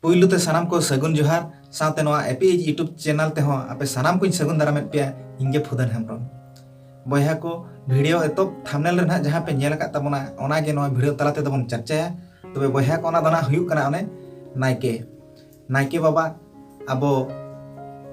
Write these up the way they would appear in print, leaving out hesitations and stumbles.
पुइलु ते सानाम को सगुन जोहार साथे नोआ एपीएच यूट्यूब चैनल ते हो आपे सानाम को सगुन दारामेद पे इंगे फुदन हेम्ब्रम बयहा को वीडियो एतो थंबनेल रे ना जहां पे नेल का तबना ओना गे नोआ वीडियो तलाते दबन चर्चाया तबे बयहा को ओना दना हुयुक कना ओने नायके बाबा अबो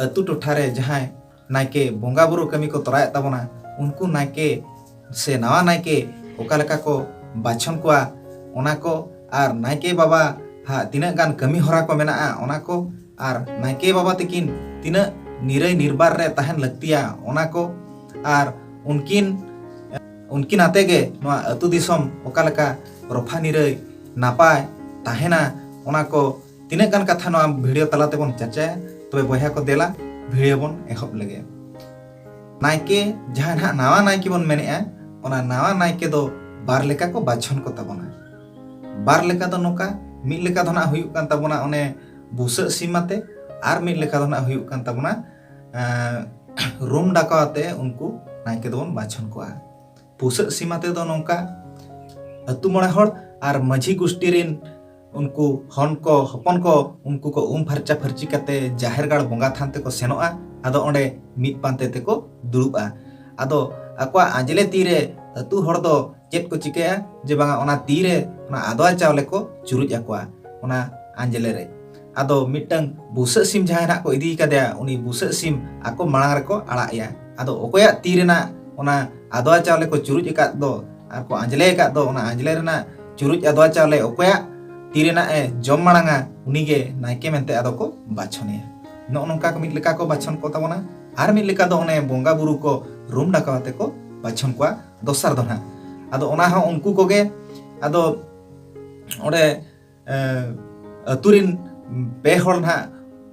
अतु टोठारे जहां नायके बोंगा बुरु कमी को तराय तबना उनको नायके से नवा नायके ओका लेका को बाछन कोआ ओना को आर नायके बाबा हा तीना गान कमी हरा को मेना ओना को आर नायके बाबा तकिन तीना निरय निर्बार रे तहन लगतिया ओना को आर उनकिन आते गे नोआ अतु दिसम ओका लेका रफा निरय नापाय ताहेना ओना को तीना गान कथा नोआ वीडियो तलाते बन चर्चाया तबे बयहा को देला वीडियो बन एहब लगे नायके जहां ना नावा नायके बन मेनेआ ओना नावा नायके दो बार लेका को बाछन को तबना बार लेका दो नोका मिद लेका दो ना हुयुक कान तबना ओने बुसा सीमाते आर मिद लेका दो ना हुयुक कान तबना रूम डाकाते उनको नायके दो बन बाछन कोआ बुसा सीमाते दो नोका अतु मोड़े हड़ आर माझी गोष्ठी रिन उनको हन को हपन को उनको को फरचा फरची कते जाहेर गाड़ बोंगा थान ते को सेनोआ आदो ओंडे मिद पांते ते को दुड़ुबा आदो अक्वा आंजले तीरे अतु हड़ दो चेत को चिकेया जे बांगा ओना तीरे ओना आदवा चावले को चुरुज अक्वा ओना आंजले रे आदो मिटंग बुसा सिम जहां ना को इदी कदया उनी बुसा सिम आको मांग रे को आड़ाया आदो ओकोया तीरे ना ओना आदवा चावले को चुरुज एकात दो आको आंजले एकात दो ओना आंजले रे ना चुरुज आदवा चावले ओकोया तीरे ना जम मांगा उनीगे नायके मेंते आदो को बाछनिया नो नोंका को मिद लेका को बाछन को तबना आर मिद लेका दो ओने बोंगा बुरु को रूम डाकाते को बाछन कोआ दोसर दो ना आदो ओना हो उनको कोगे आदो ओडे अतुरिन पे हड़ ना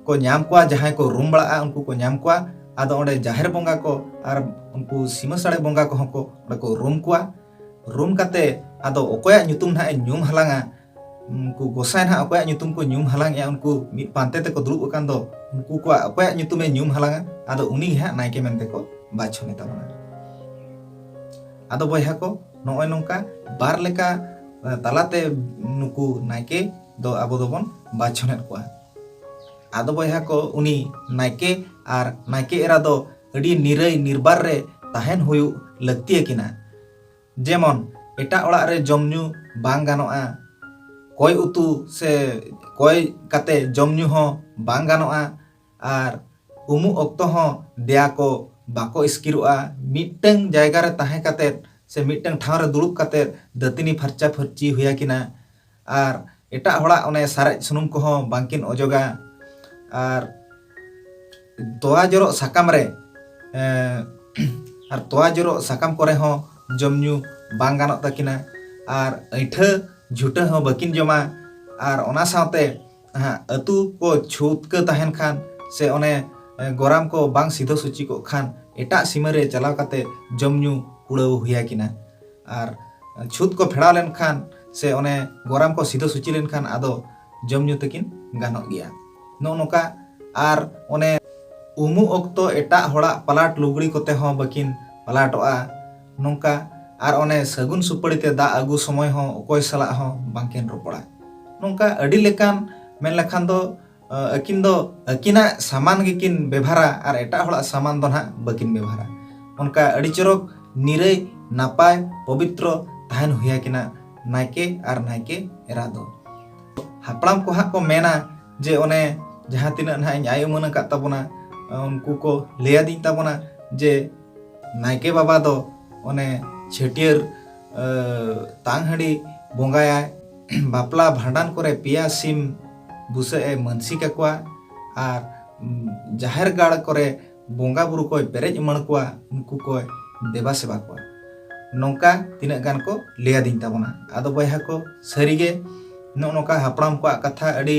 को नाम कोआ जहां को रूम बड़ा उनको को नाम कोआ आदो ओडे जाहेर बोंगा को आर उनको सीमा साड़े बोंगा को हको ओडे को रूम कोआ रूम काते आदो ओकोया nyutum ना न्यूम हलांगा उनको गोसाई ना ओकोया nyutum को न्यूम हलांग या उनको मिद पांते ते को दुरुब अकान दो उनको को ओकोया nyutum ए न्यूम हलांगा आदो उनी हा नायके मेनते को बाछने तबना आदो बयहा को नोय नोंका बार लेका तालाते नुकु नायके दो आबो दोबन बाछनेत कोआ आदो बयहा को उनी नायके आर नायके एरा दो अडी निरय निर्बार रे ताहेन हुयु लगतिया किना जेमन एटा ओड़ा रे जमन्यू बांग गानोआ कोय उतु से कोय काते जमन्यू हो बांग गानोआ आर उमु ओक्तो हो देया को बाको स्किरुआ मिटंग जायगा रे ताहे काते से मिटंग ठाव रे दुड़ुब काते दतिनी फरचा फरची हुया किना आर एटा होड़ा ओने सारे सुनुम को हो बांकिन ओजोगा आर तोआ जरो साकाम रे आर तोआ जरो साकाम करे हो जमन्यू बांग गानोत तकिना आर ऐठा झूठा हो बकिन जमा आर ओना साथे अतु को छूत के ताहेन खान से ओने गोराम को बांग सीधो सूची को खान एटा सीमा रे चलाव काते जमन्यू उड़ाव हुया किना आर छूत को फेड़ा लेन खान से ओने गोराम को सीधो सूची लेन खान आदो जमन्यू तकिन गानो गया नो नोका आर ओने उमु ओक्तो एटा होड़ा पलाट लुगड़ी कोते हो बकिन पलाटोआ नोंका आर ओने सगुन सुपड़ी ते दा आगु समय हो ओकोय सला हो बांकिन रोपड़ा नोंका अडी लेकान मेन लखान दो अकिन दो अकिना सामान गिकिन व्यवहारा आर एटा होड़ा सामान दो ना बकिन व्यवहारा उनका अडी चोरक निरय नापाय पवित्र ताहन हुया किना नायके आर नायके एरा दो हापड़ाम को हा को मेना जे ओने जहां तिना ना आय मन का तबना उनको को लेया दिन तबना जे नायके बाबा दो ओने छेटियर तांगहड़ी बोंगाया बापला भांडान करे पिया सिम बुसे ए मनसी ककुआ आर जाहेर गाड़ करे बोंगा बुरु को पेरेज मन कोआ उनको को देवा सेवा कोआ नोंका तिना गान को लेया दिन तबना आदो बयहा को सरीगे नो नोका हापड़ाम को कथा अड़ी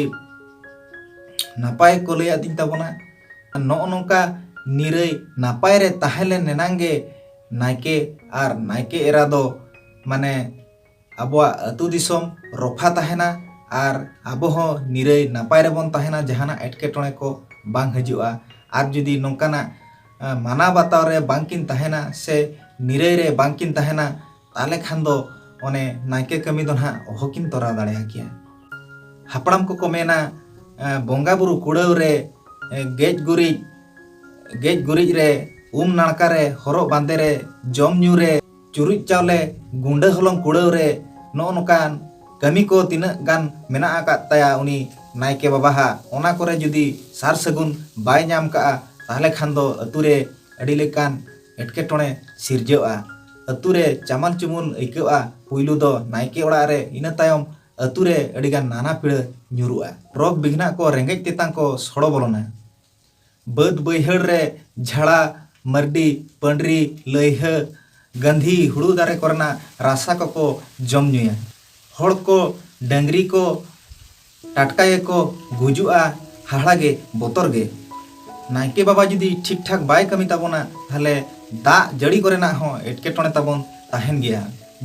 नापाय को लेया दिन तबना नो नोंका निरय नापाय रे ताहेले नेनांगे नायके आर नायके एरा दो माने अबुआ अतु दिसम रफा ताहेना आर आबो हो निरय नापाय रे बन ताहेना जहाना एटकेटोणे को बांग हजुआ आर जुदी नोंकाना माना बाताव रे बांकिन ताहेना से निरय रे बांकिन ताहेना ताले खान दो ओने नायके कमी दो ना ओहकिन तोरा दाड़ेया किया हापड़ाम को मेना बोंगा बुरु कुड़ाव रे गेज गुरिज रे नाड़का रे हरक बांदे रे जम न्यू रे चुरुज चावले गुंडा हलंग कुड़ाव रे नो नोकान कमी को तिना गान मेना आकात ताया उनी नायके बाबा हा ओना कोरे जुदी सार सगुन बाय नाम का ताहले खान दो अतु रे अडी लेकान एटकेटोणे सिरजेआ अतु रे चामल चुमुल आइकआ पुइलु दो नायके ओड़ा रे इना तायम अतु रे अडिगान नाना पीड़ा न्युरुआ रोग बिघना को रेंगेज तेतां को सड़ो बोलोना बद बैहड़ रे झाड़ा मर्डी पंडरी लैह गंधी हुड़ू दारे कोरना रासा को जम न्युया हड़ को डंगरी को टाटकाये को गुजुआ हाड़ागे बोतर गे नायके बाबा जुदी ठीक ठाक बाय कमी ताबोना ताहले दा जड़ी कोरेना हो एटकेटोणे ताबोन ताहेन गया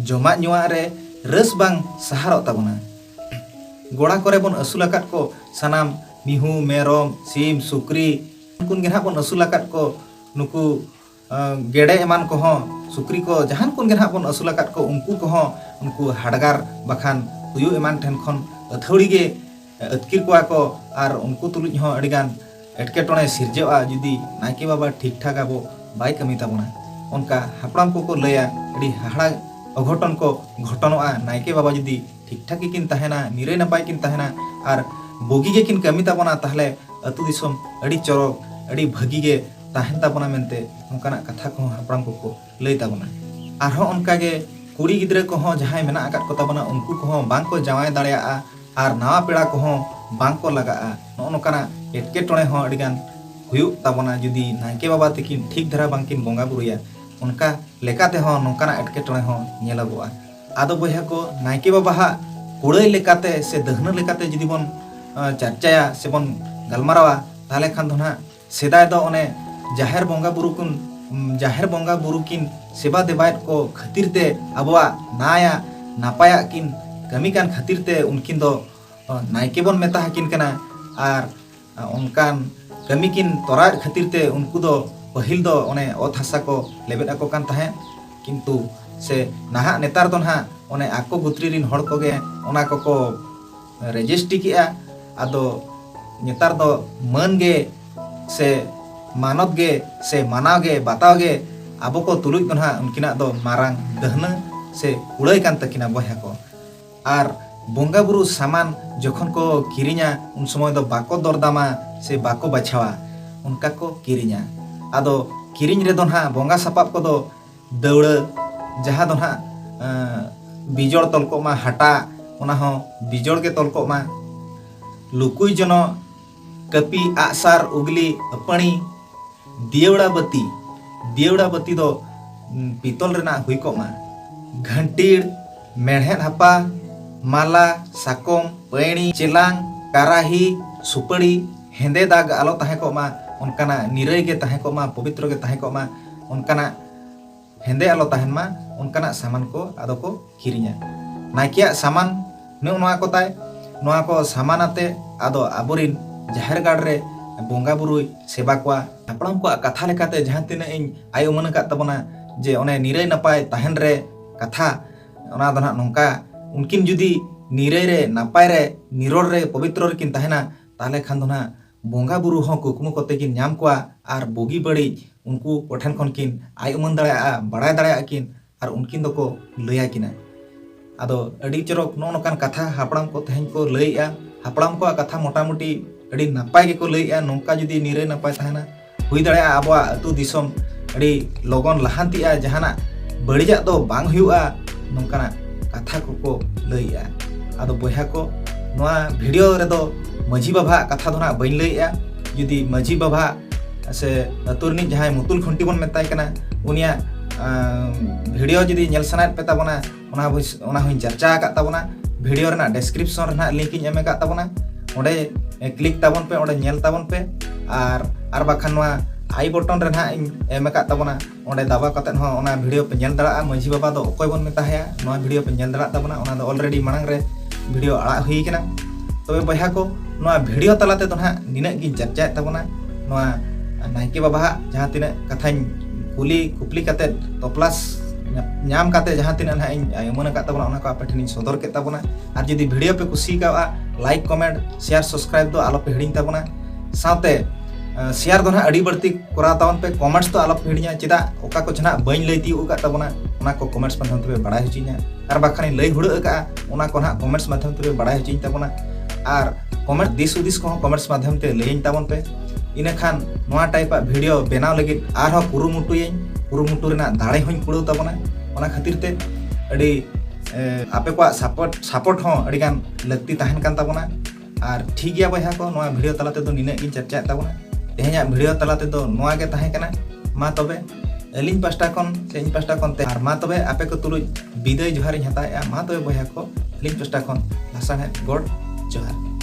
जमा नुआ रे रस बांग सहारो ताबोना गोड़ा कोरे बोन असुलाकात को सनाम मिहू मेरम सीम सुक्री उनकुन गे बोन असुलाकात को नुकु गेडे एमान को हो सुक्री को जहान कुन गे बोन असुलाकात को उनको हाडगार बखान हुयु एमान ठेन खन अथौड़ी गे अतकिर कोआ को आर उनको तुलुज हो अडिगान एटकेटोणे सिरजेआ जुदी नायके बाबा ठीक ठाक आबो बाय कमी ताबोना उनका हापड़ाम को लैया अड़ी हाड़ा अघटन को घटनोआ नायके बाबा जुदी ठीक ठाक किन ताहेना निराय नपाय किन ताहेना आर बोगी गे किन कमी ताबोना ताहले अतु दिसम अड़ी चरक अड़ी भागी गे ताहेन ताबोना मेनते उनकाना कथा को हापड़ाम को लay ताबोना आरहो उनका गे कुड़ी गिद्रे को हो जहां मेना आकात को ताबोना उनको को बांग को जावाय दाड़िया आर नवा पेड़ा को हो बांग को लगा नो नोकाना एटकेटोणे हो अडिगान हुयु ताबोना जुदी नायके बाबा तकिन ठीक धरा बांकिन बोंगा बुरुया उनका लेकाते हो नोकाना एटकेटोणे हो नेलागोआ आदो बयहा को नायके बाबा हा कुड़ाई लेकाते से दहना लेकाते जुदी बोन चर्चाया से बोन गलमारावा ताले खान दो ना सेदाय दो ओने जाहेर बोंगा बुरु किन सेवा देवायत को खातिर ते अबवा नाया नापाया किन कमी कान खातिर ते उनकिन दो नायके बोन मेता हकिन कना आर उनकान कमी किन तोरा खातिर ते उनको दो पहिल दो ओने ओत हासा को लेबेद आको कान ताहे किंतु से नाहा नेतार दो ना ओने आको गुत्री रिन हड़ को गे ओना को रेजिस्ट्री किया आदो नेतार दो मन गे से मानत गे से मानाव गे बताव गे आबो को तुलुज दो ना उनकिना दो मारांग दहना से उड़ाई कान तकिना बयहा को आर बोंगा बुरु सामान जखन को किरिnya उन समय दो बाको दरदामा से बाको बाछावा उनका को किरिnya आदो किरिñ रे दो ना बोंगा सापाब को दो दौड़ जहाँ दो ना बिजोड़ तलको मा हटा ओना हो बिजोड़ के तलको मा लुकुई जनो कपी आसार उगली अपनी दियवड़ा बत्ती दो पितल रेना हुई को मा घंटीड़ मेढ़ेद हपा माला साकोम पैणी चेलांग काराही सुपड़ी हेंदे दाग आलो ताहे को मा उनकाना निराय गे ताहे को मा पवित्र गे ताहे को मा उनकाना हेंदे आलो ताहेन मा उनकाना सामान को आदो को किरिña नायकिया सामान ने नोआ को ताय नोआ को सामान आते आदो आबोरिन जाहेर गाड़ रे बोंगा बुरु सेवा को हापड़ाम को कथा लेकाते जहां तिना इन आय उमन का तबना जे ओने निराय नपाय ताहेन रे कथा ओना दो ना नोंका उनकिन जुदी निराय रे नापाय रे निरोड़ रे पवित्र रे किन ताहेना ताले खान दो ना बोंगा बुरु हो कुकमु कोते किन नाम को आर बोगी बड़ी उनको कोठन खन किन आय उमन दाड़ा बड़ाय दाड़ा किन आर उनकिन दो को लैया किना आदो अडी चरक नो नोकान कथा हापड़ाम को तेहन को लैया हापड़ाम को कथा मोटामुटी अड़ी नापाय के को लैया नोंका जुदी निराय नापाय ताहेना हुई दाड़ा आबवा अतु दिसम अड़ी लगन लहांतिया जहाना बड़िजा दो बांग हुआ नोंकाना कथा को लैया आदो बयहा को नोआ वीडियो रे दो माझी बाबा कथा दो ना बइन लैया जुदी माझी बाबा से अतुरनी जहां मुतुल खुंटी बन मेताय कना उनिया वीडियो जुदी नेल सनात पे ताबोना ओना हुई चर्चा का ताबोना वीडियो रेना डिस्क्रिप्शन रेना लिंक इन एम का ताबोना ओडे क्लिक ताबोन पे ओडे नेल ताबोन पे आर बाखान नोआ आई बटन रे ना एम का ताबोना ओडे दाबा कते हो ओना वीडियो पे नेल दाड़ा माझी बाबा दो ओकोय बन मेताया नोआ वीडियो पे नेल दाड़ा ताबोना ओना दो ऑलरेडी मांग रे वीडियो आड़ा हुई कना तबे बयहा को नोआ वीडियो तलाते दो ना निना गी चर्चा ताबोना नोआ नायके बाबा जहां तिना कथाñ कुली कुपली कते तोप्लास नाम काते जहां तिना ना इन मन का ताबोना ओना को आपे ठिन सदर के ताबोना आर जदी वीडियो पे कुसी का लाइक कमेंट शेयर सब्सक्राइब दो आलो पे हिड़िंग ताबोना साथे शेयर दो ना अड़ी बढ़ती करा तावन पे कमेंट्स तो आलो पे हिड़िंगा चेदा ओका को छना बइन लई तिउ का ताबोना ओना को कमेंट्स माध्यम ते बड़ाय हचिना आर बाखानी लई हुड़ का ओना को ना कमेंट्स माध्यम ते बड़ाय हचिन ताबोना आर कमेंट दिस उदिस को कमेंट्स माध्यम ते लेइन ताबोन पे इने खान नोआ टाइप वीडियो बनाव लगी आर कुरुमुटु रेना दाड़े होኝ कुड़ो ताबोना ओना खातिर ते अड़ी आपे को सपोर्ट हो अड़ी गान लगती तहन कान ताबोना आर ठीक गया बयहा को नोआ वीडियो तलाते दो निने गिन चर्चा ताबोना तेहे냐 वीडियो तलाते दो नोआ गे तहे कना मा तबे अलिन पास्टा कोन से इन पास्टा कोन ते आर मा तबे आपे को तुलुज विदाय जोहार हताया मा तबे बयहा को अलिन पास्टा कोन लासाने गॉड जोहार।